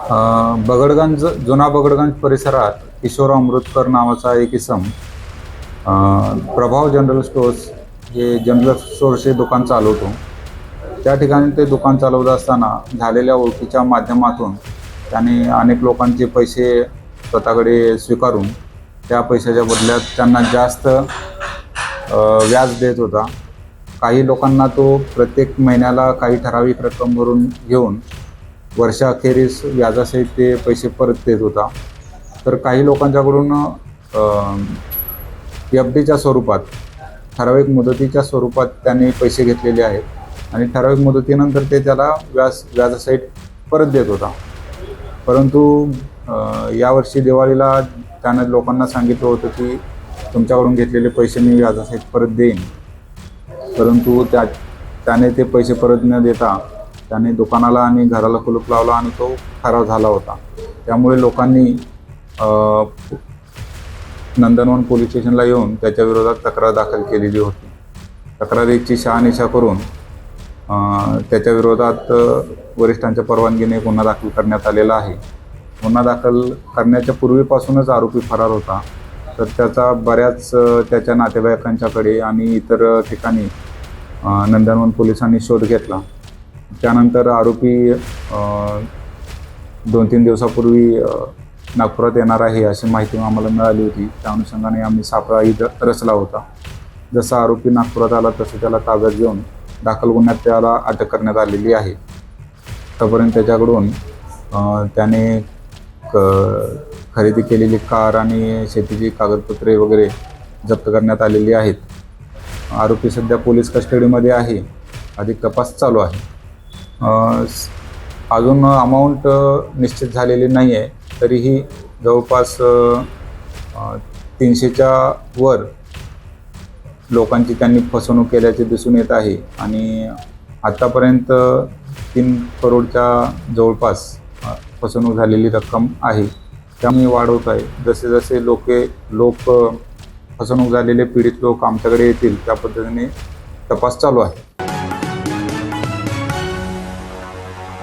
बगडगंज जुना बगडगंज परिसरात किशोर अमृतकर नावाचा एक इसम प्रभाव जनरल स्टोअर्स हे जनरल स्टोअर्सचे दुकान चालवतो. त्या ठिकाणी ते दुकान चालवत असताना झालेल्या ओळखीच्या माध्यमातून त्याने अनेक लोकांचे पैसे स्वतःकडे स्वीकारून त्या पैशाच्या बदल्यात त्यांना जास्त व्याज देत होता. काही लोकांना तो प्रत्येक महिन्याला काही ठराविक रक्कम भरून घेऊन वर्षाअखेरीस व्याजासहित ते पैसे परत देत होता. तर काही लोकांच्याकडून FDच्या स्वरूपात ठराविक मुदतीच्या स्वरूपात त्यांनी पैसे घेतलेले आहेत आणि ठराविक मुदतीनंतर ते त्याला व्याजासहित परत देत होता. परंतु यावर्षी दिवाळीला त्यानं लोकांना सांगितलं होतं की तुमच्याकडून घेतलेले पैसे मी व्याजासहित परत देईन. परंतु त्याने ते पैसे परत न देता त्याने दुकानाला आणि घराला कुलूप लावला आणि तो फरार झाला होता. त्यामुळे लोकांनी नंदनवन पोलीस स्टेशनला येऊन त्याच्या विरोधात तक्रार दाखल केलेली होती. तक्रारीची शहानिशा करून त्याच्या विरोधात वरिष्ठांच्या परवानगीने गुन्हा दाखल करण्यात आलेला आहे. गुन्हा दाखल करण्याच्या पूर्वीपासूनच आरोपी फरार होता. तर त्याचा बऱ्याच त्याच्या नातेवाईकांच्याकडे आणि इतर ठिकाणी नंदनवन पोलिसांनी शोध घेतला. त्यानंतर आरोपी 2-3 दिवसापूर्वी नागपुरात येणार आहे अशी माहिती आम्हाला मिळाली होती. त्या अनुषंगाने आम्ही सापळा इथं रचला होता. जसा आरोपी नागपुरात आला तसं त्याला ताब्यात घेऊन दाखल गुन्ह्यात त्याला अटक करण्यात आलेली आहे. आतापर्यंत त्याच्याकडून त्याने खरेदी केलेली कार आणि शेतीची कागदपत्रे वगैरे जप्त करण्यात आलेली आहेत. आरोपी सध्या पोलीस कस्टडीमध्ये आहे. अधिक तपास चालू आहे. अजून अमाऊंट निश्चित झालेली नाही आहे. तरीही जवळपास 300च्या वर लोकांची त्यांनी फसवणूक केल्याचे दिसून येत आहे आणि आत्तापर्यंत 3 करोडच्या जवळपास फसवणूक झालेली रक्कम आहे. त्यामुळे वाढवत आहे. जसे जसे लोक फसवणूक झालेले पीडित लोक आमच्याकडे येतील त्या पद्धतीने तपास चालू आहे.